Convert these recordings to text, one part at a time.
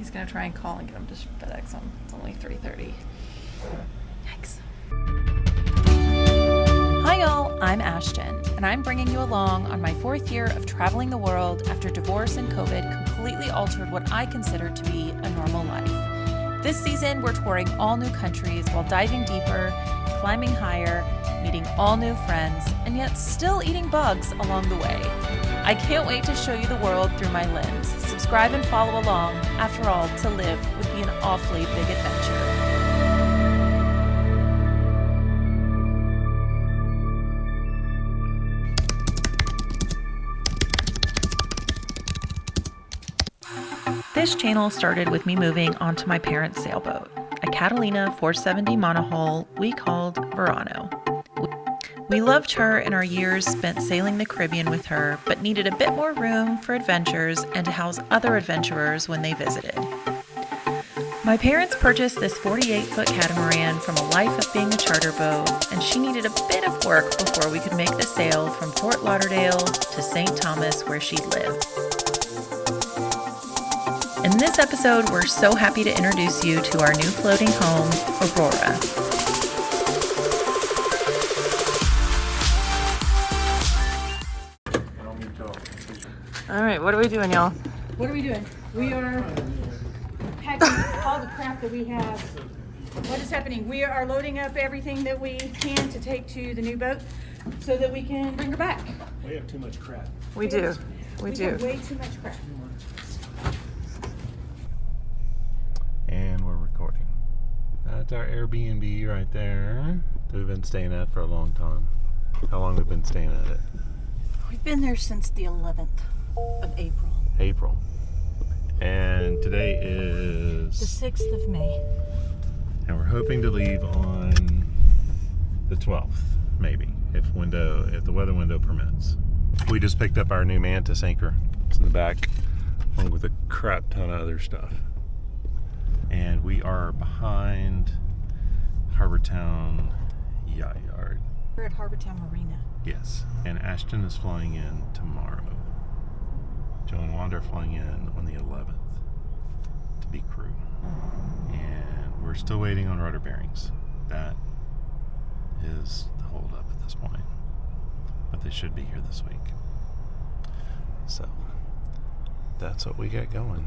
He's gonna try and call and get him to FedEx him. It's only 3:30. Yikes. Hi y'all, I'm Ashton, and I'm bringing you along on my 4th year of traveling the world after divorce and COVID completely altered what I consider to be a normal life. This season, we're touring all new countries while diving deeper, climbing higher, meeting all new friends, and yet still eating bugs along the way. I can't wait to show you the world through my lens. Subscribe and follow along. After all, to live would be an awfully big adventure. This channel started with me moving onto my parents' sailboat, a Catalina 470 monohull we called Verano. We loved her in our years spent sailing the Caribbean with her, but needed a bit more room for adventures and to house other adventurers when they visited. My parents purchased this 48-foot catamaran from a life of being a charter boat, and she needed a bit of work before we could make the sail from Fort Lauderdale to St. Thomas, where she'd live. In this episode, we're so happy to introduce you to our new floating home, Aurora. All right, what are we doing, y'all? What are we doing? We are packing all the crap that we have. What is happening? We are loading up everything that we can to take to the new boat so that we can bring her back. We have too much crap. We do. We do. Have way too much crap. And we're recording. That's our Airbnb right there that we've been staying at for a long time. How long have we been staying at it? We've been there since the 11th of April. April. And today is The 6th of May. and we're hoping to leave on the 12th, maybe, if the weather window permits. We just picked up our new Mantis anchor. It's in the back, along with a crap ton of other stuff. And we are behind Harbortown Yacht Yard. We're at Harbortown Marina. Yes, and Ashton is flying in tomorrow. Joe and Wanda are flying in on the 11th to be crew. And we're still waiting on rudder bearings. That is the holdup at this point. But they should be here this week. So, that's what we got going.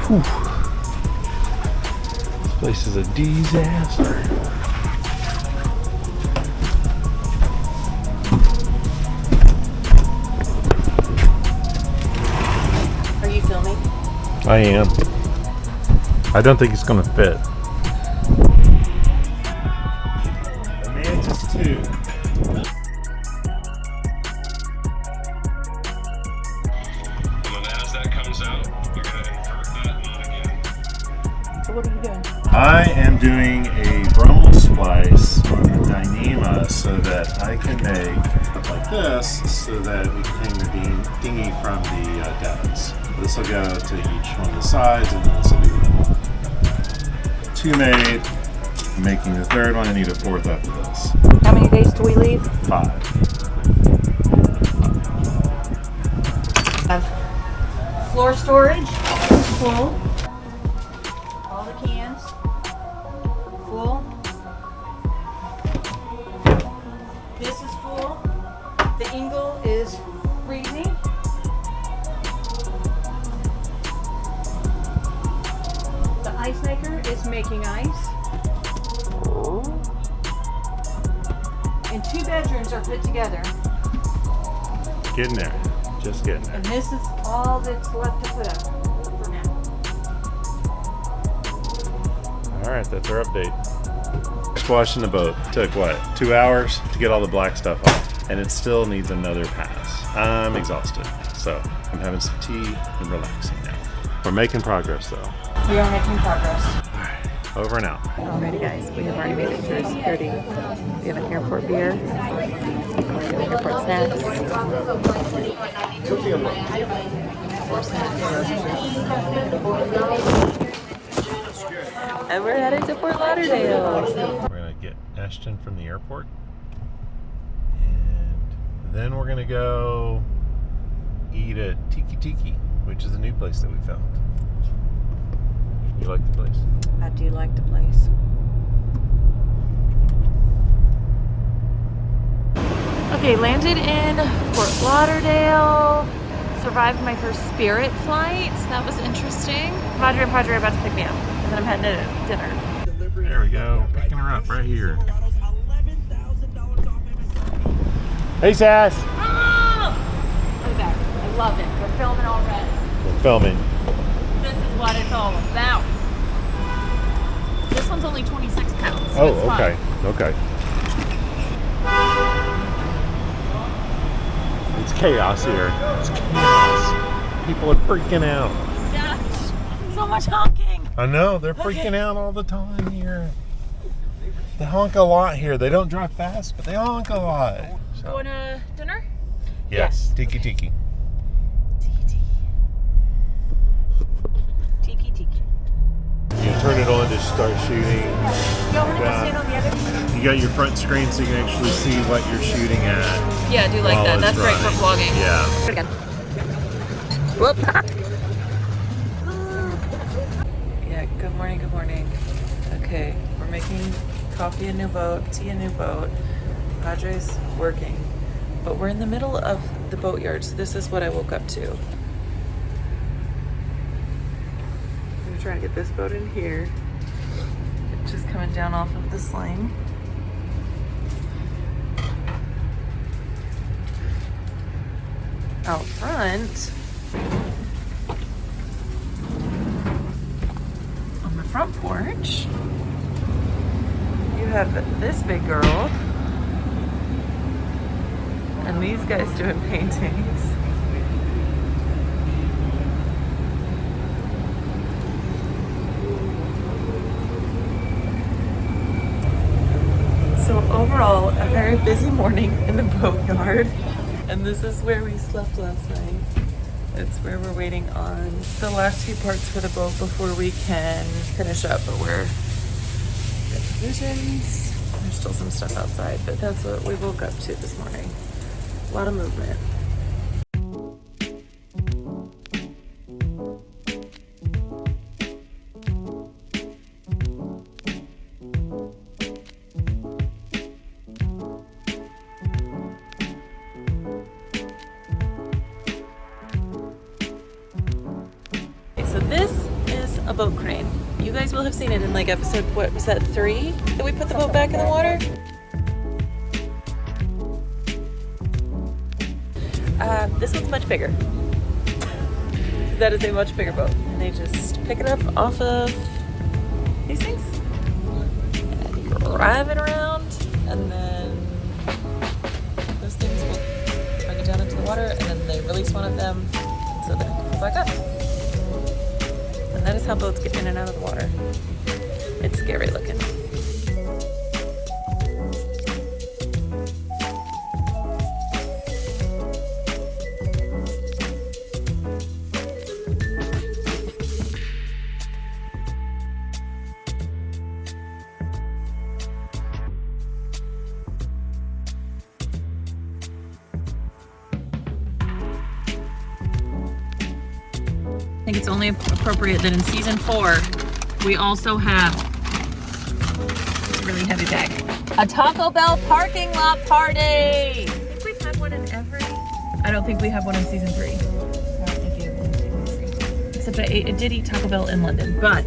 Whew. This place is a disaster. Are you filming? I am. I don't think it's gonna fit. The Mantis 2. And then as that comes out, you're gonna invert that on again. So what are you doing? I am doing a Brummel splice on the Dyneema so that I can make stuff like this so that we can hang the dinghy from the davits. This will go to each one of the sides, and then this will be the 2 made. I'm making the 3rd one. I need a 4th after this. How many days do we leave? 5. Have floor storage full. All the cans full. This is full. The ingle is freezing. The ice maker is making ice. And 2 bedrooms are put together. Getting there. Just getting there. And this is all that's left to put up for now. Alright, that's our update. Washing the boat took what, 2 hours to get all the black stuff off, and it still needs another pass. I'm exhausted, so I'm having some tea and relaxing now. We're making progress though. We are making progress. Alright, over and out. Alrighty guys, we have already made it through security. We have an airport beer. Some airport snacks. More snacks. And we're headed to Fort Lauderdale. We're gonna get Ashton from the airport, and then we're gonna go eat at Tiki, which is a new place that we found. You like the place? I do like the place. Okay, landed in Fort Lauderdale. Survived my first Spirit flight. That was interesting. Madre and Padre are about to pick me up. And then I'm heading to dinner. There we go. Picking her up right here. Hey, Sass. Oh! Look at that. I love it. We're filming already. We're filming. This is what it's all about. This one's only 26 pounds. So Oh, it's fine. okay. It's chaos here. It's chaos. People are freaking out. Gosh, so much honking. I know, they're freaking out all the time here. They honk a lot here. They don't drive fast, but they honk a lot. So, Going to dinner? yes, Tiki. Tiki. You can turn it on to start shooting. You want me to go stand on the other? You got your front screen so you can actually see what you're shooting at. Yeah, I do like while that. it's That's great for running. vlogging. Yeah. Again. Whoop. Yeah, good morning. Okay, we're making coffee in new boat, tea in new boat. Padre's working. But we're in the middle of the boatyard, so this is what I woke up to. I'm trying to get this boat in here. It's just coming down off of the sling. Out front, on the front porch, you have this big girl and these guys doing paintings. So overall, a very busy morning in the boatyard. And this is where we slept last night. It's where we're waiting on the last few parts for the boat before we can finish up. But we're got provisions. There's still some stuff outside, but that's what we woke up to this morning. A lot of movement. So this is a boat crane. You guys will have seen it in like episode, what was that, 3? That we put the boat back in the water? This one's much bigger. That is a much bigger boat. And they just pick it up off of these things and drive it around, and then those things will bring it down into the water, and then they release one of them so that it can go back up. And that is how boats get in and out of the water. It's scary looking. I think it's only appropriate that in season 4, we also have this really heavy bag. A Taco Bell parking lot party! I think we've had one in every... I don't think we have one in season 3. I don't think you have one in season 3. Except I did eat Taco Bell in London, but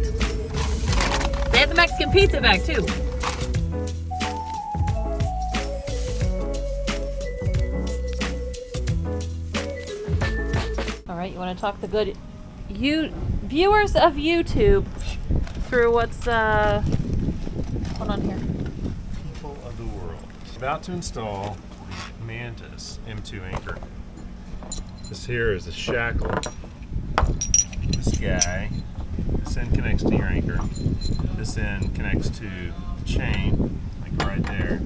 they have the Mexican pizza bag too. All right, you want to talk the good viewers of YouTube through what's going on here? People of the world. About to install the Mantis M2 anchor. This here is a shackle. This guy, this end connects to your anchor. This end connects to the chain, like right there,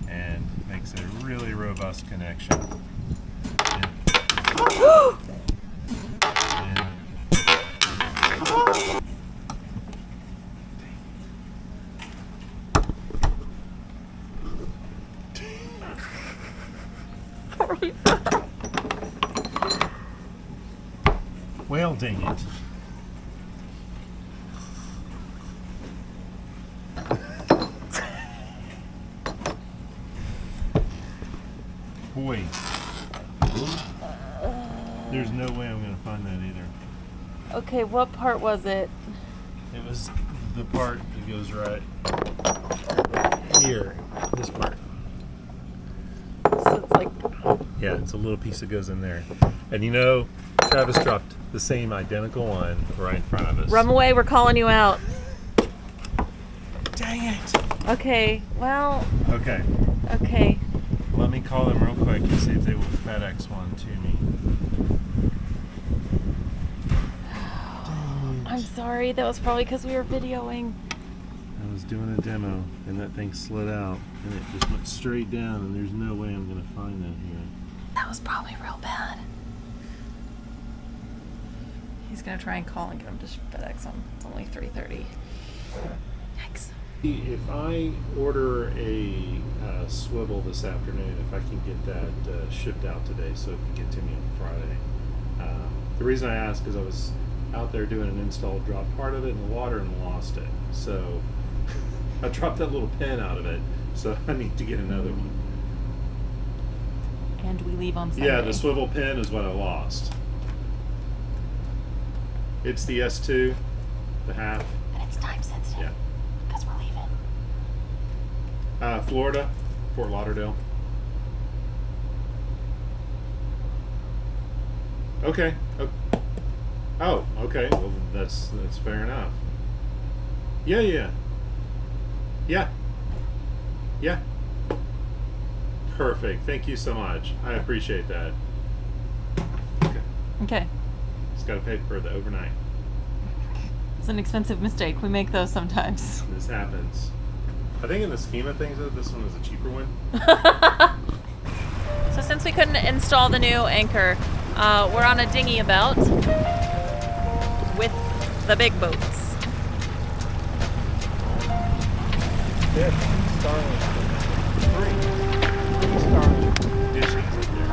and makes it a really robust bus connection. And, well, dang it. Boy. There's no way I'm going to find that either. Okay, what part was it? It was the part that goes right here. This part. So it's like, Yeah, it's a little piece that goes in there. And you know, Travis dropped the same identical one right in front of us. rum away, we're calling you out. Dang it! Okay, well, Okay, okay. let me call them real quick and see if they will FedEx one to me. I'm sorry, that was probably because we were videoing. I was doing a demo and that thing slid out and it just went straight down and there's no way I'm going to find that here. That was probably real bad. He's gonna try and call and get him to FedEx him. It's only 3:30. Yikes. If I order a swivel this afternoon, if I can get that shipped out today so it can get to me on Friday. The reason I ask is I was out there doing an install, dropped part of it in the water and lost it. So I dropped that little pin out of it, so I need to get another one. And we leave on Sunday. Yeah, the swivel pin is what I lost. It's the S2, the half. And it's time sensitive. Yeah. Because we're leaving. Florida, Fort Lauderdale. Okay. Oh, okay. Well, that's fair enough. Yeah. Perfect. Thank you so much. I appreciate that. Okay. Just got to pay for the overnight. It's an expensive mistake. We make those sometimes. This happens. I think in the scheme of things, this one is a cheaper one. So since we couldn't install the new anchor, we're on a dinghy about with the big boats. Yeah, Starlink. Three Starlink dishes up there.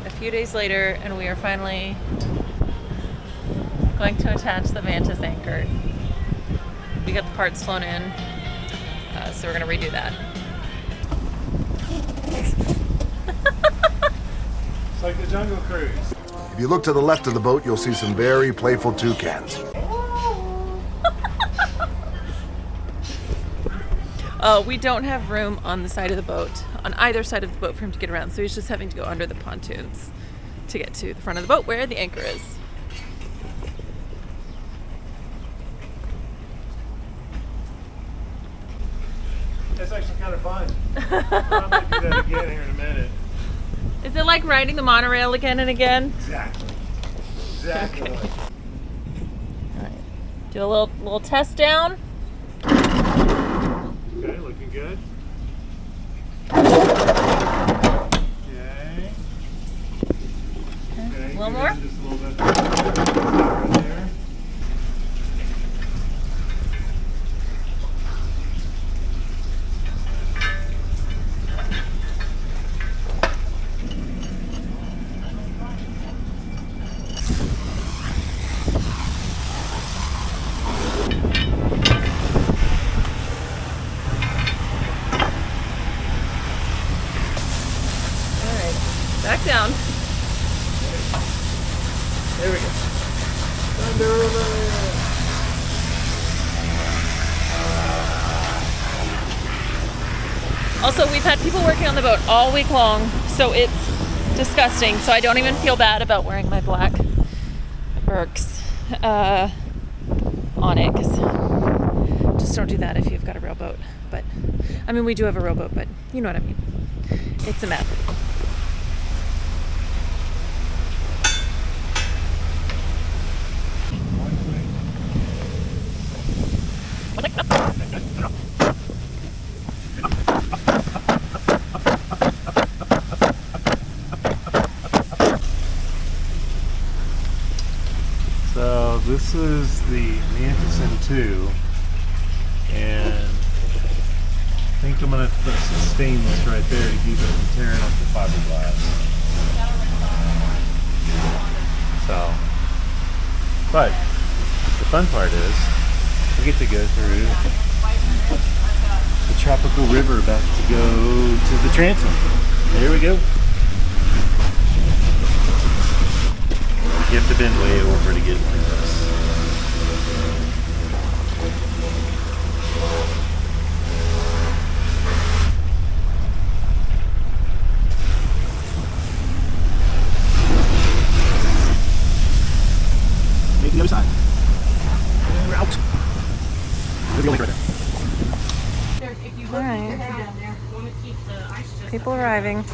A few days later, and we are finally going to attach the Mantis anchor. We got the parts flown in, so we're going to redo that. It's like the Jungle Cruise. If you look to the left of the boat, you'll see some very playful toucans. We don't have room on the side of the boat, on either side of the boat for him to get around, so he's just having to go under the pontoons to get to the front of the boat where the anchor is. It's actually kind of fun. I'm going to do that again here in a minute. Is it like riding the monorail again and again? Exactly. Okay. All right. Do a little test down. Okay, looking good. Okay. A little more? Just a little bit right there. There we go. Thunder over. Also, we've had people working on the boat all week long, so it's disgusting. So I don't even feel bad about wearing my black Birks on it, because just don't do that if you've got a real boat. But I mean, we do have a rowboat, but you know what I mean. It's a mess. So this is the Mantis 2, and I think I'm going to put some stainless right there to keep it from tearing up the fiberglass. So, but the fun part is we get to go through the tropical river about to go to the transom. There we go. You have to bend way over to get like this. Make the other side. We're out. We're the only right there. If you All look right. your head down there, you want to keep the ice chest. People arriving.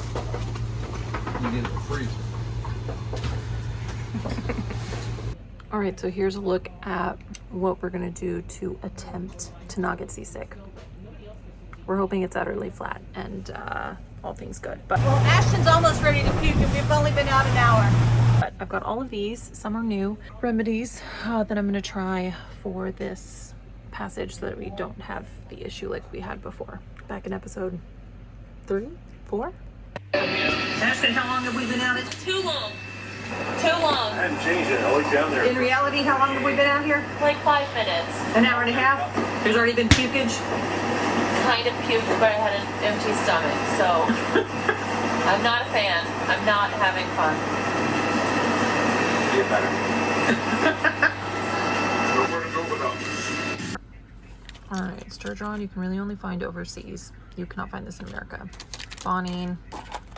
All right, so here's a look at what we're gonna do to attempt to not get seasick. We're hoping it's utterly flat and all things good. But Well, Ashton's almost ready to puke, and we've only been out an hour. I've got all of these. Some are new remedies that I'm gonna try for this passage so that we don't have the issue like we had before. Back in episode 3, 4? Ashton, how long have we been out? It's Too long. Too long. I haven't changed it. I looked down there. in reality, how long have we been out here? Like 5 minutes. An hour and a half? There's already been pukage? Kind of puked, but I had an empty stomach, so I'm not a fan. I'm not having fun. Get better. Alright, sturgeon you can really only find overseas. You cannot find this in America. Bonine,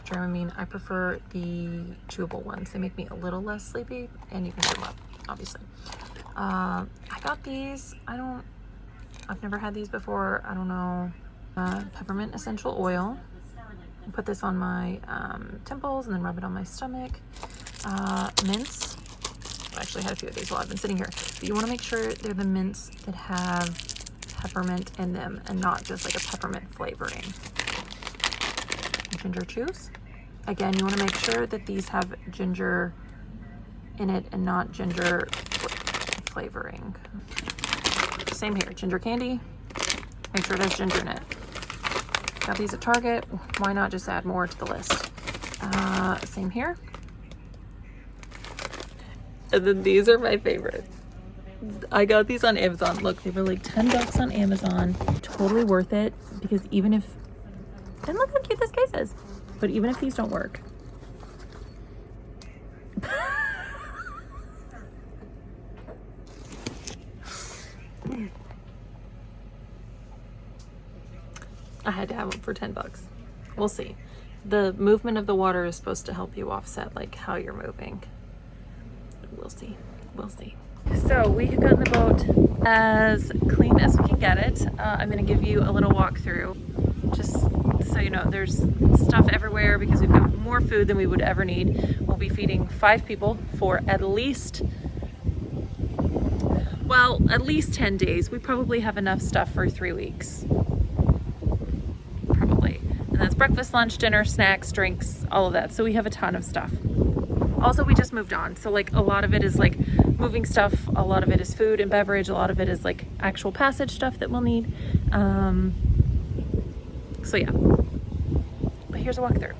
Dramamine. I prefer the chewable ones. They make me a little less sleepy, and you can chew them up, obviously. I got these. I've never had these before. I don't know. Peppermint essential oil. I put this on my temples and then rub it on my stomach. Mints. I actually had a few of these while I've been sitting here. But you want to make sure they're the mints that have peppermint in them and not just like a peppermint flavoring. Ginger chews. Again, you want to make sure that these have ginger in it and not ginger flavoring. Same here, ginger candy. Make sure it has ginger in it. Got these at Target. Why not just add more to the list? Same here. And then these are my favorite. I got these on Amazon. Look, they were like $10 on Amazon. Totally worth it, because even if, and look how cute this case is. But even if these don't work, I had to have them for $10. We'll see. The movement of the water is supposed to help you offset like how you're moving. We'll see. We'll see. So we have gotten the boat as clean as we can get it. I'm going to give you a little walkthrough, just so you know. There's stuff everywhere because we've got more food than we would ever need. We'll be feeding 5 people for at least 10 days. We probably have enough stuff for 3 weeks. Probably. And that's breakfast, lunch, dinner, snacks, drinks, all of that. So we have a ton of stuff. Also, we just moved on. So like a lot of it is like moving stuff. A lot of it is food and beverage. A lot of it is like actual passage stuff that we'll need. So yeah, but here's a walkthrough.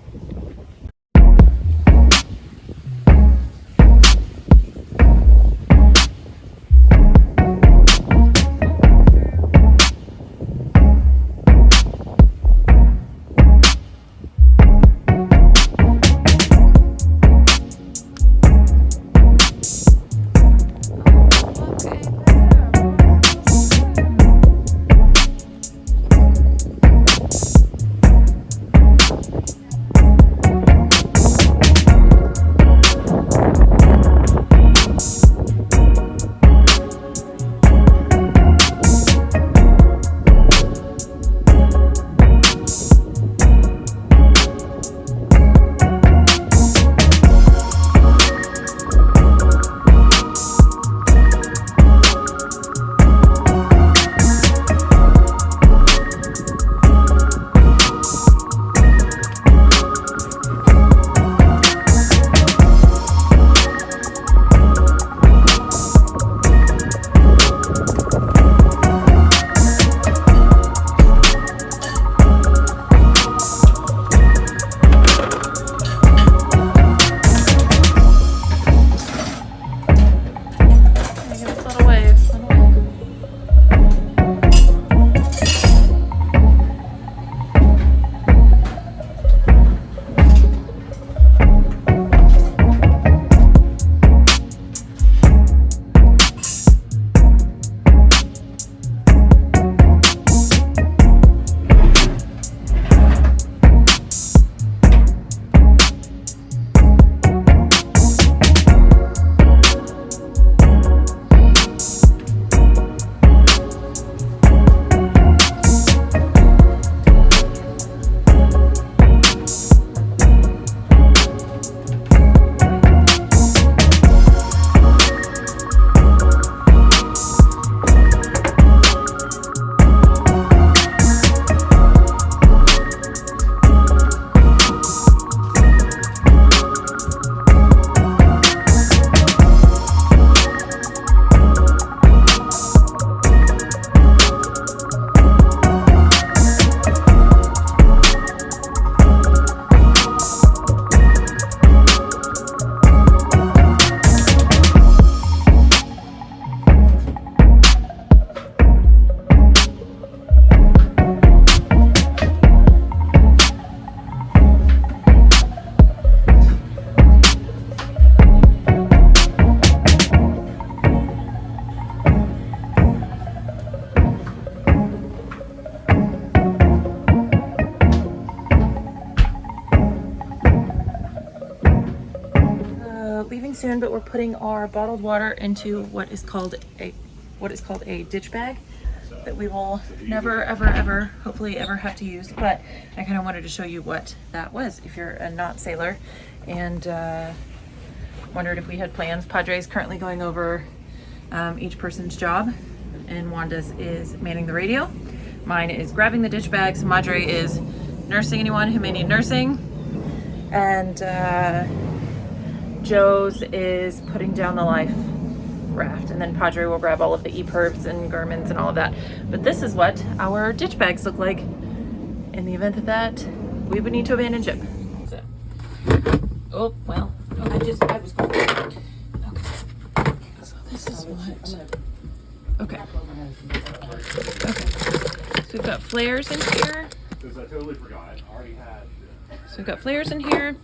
soon, but we're putting our bottled water into what is called a ditch bag that we will never, ever, ever, hopefully ever have to use. But I kind of wanted to show you what that was if you're a not sailor, and wondered if we had plans. Padre's currently going over each person's job, and Wanda's is manning the radio. Mine is grabbing the ditch bags. Madre is nursing anyone who may need nursing, and Joe's is putting down the life raft, and then Padre will grab all of the EPIRBs and Garmins and all of that. But this is what our ditch bags look like in the event that we would need to abandon ship. So, oh well. I was going. Okay. So this is what. Okay. Okay. So we've got flares in here. Because I totally forgot. I already had. So we've got flares in here.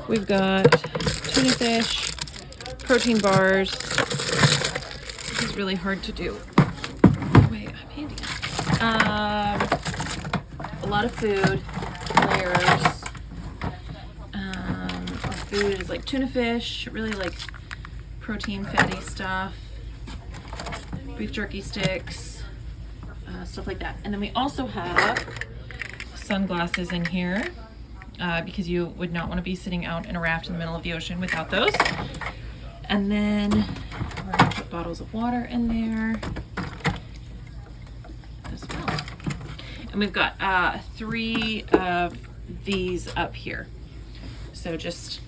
We've got tuna fish, protein bars. This is really hard to do. Wait, I'm handy. A lot of food, flares. Our food is like tuna fish, really like protein, fatty stuff, beef jerky sticks, stuff like that. And then we also have sunglasses in here. Because you would not want to be sitting out in a raft in the middle of the ocean without those. And then we're going to put bottles of water in there as well. And we've got 3 of these up here. So just,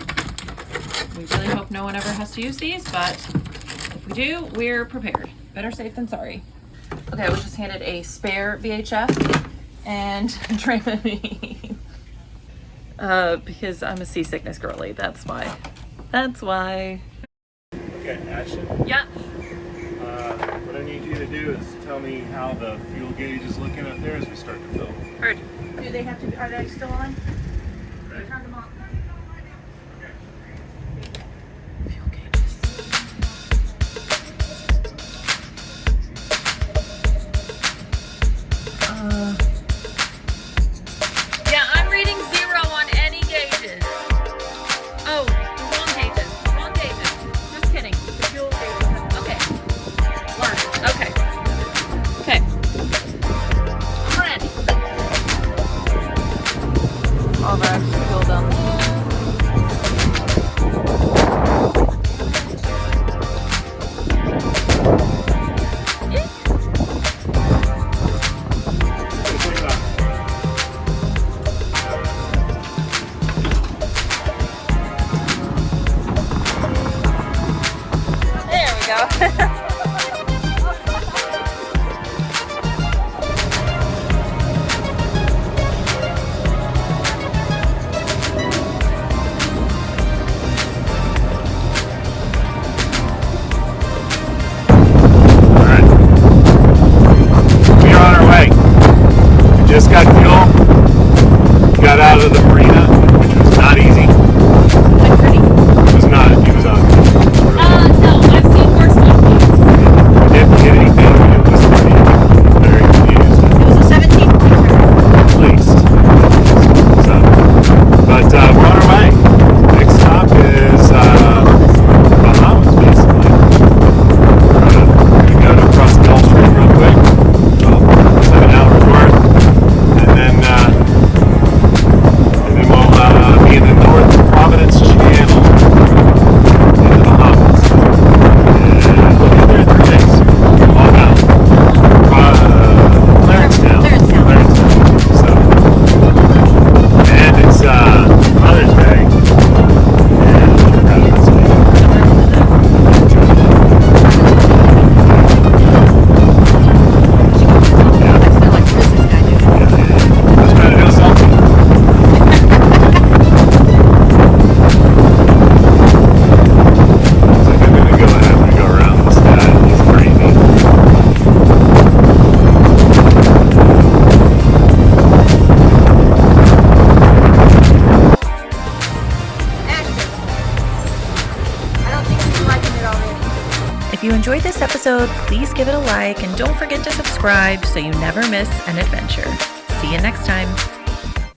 we really hope no one ever has to use these, but if we do, we're prepared. Better safe than sorry. Okay, I was just handed a spare VHF and Dramamine. Because I'm a seasickness girly, that's why. That's why. Okay, Ashton. Yeah. What I need you to do is tell me how the fuel gauge is looking up there as we start to fill. Heard. Do they have to? Are they still on? Right. Turn them off. Fuel gauges. Yeah, I'm reading 0 on any gauges. Oh, wrong gauges. Wrong gauges. Just kidding. The fuel gauges. Okay. Learn. Okay. Okay. I'm ready. All the fuel down there. There we go. Alright. We are on our way. We just got fuel. Got out of the marina, which was not easy. Like pretty. It was not. It was ugly. No, I've seen worse ones. We didn't get anything. It was pretty, very confused. It was a 17-pointer. At least. So, but we're on our way. Next stop is Bahamas, basically. We're gonna go across the Gulf Stream real quick. Well, 7 hours worth, and then we'll be in the North Providence Channel in the Bahamas. And we'll be there in 3 days. All down. Clarencetown. So, and it's Mother's Day. And we're proud of this day. Yeah. I was trying to do something. It's like I'm gonna go ahead and go around this guy. He's crazy. I don't think she's liking it already. If you enjoyed this episode, please give it a like and don't forget to subscribe so you never miss an adventure. See you next time.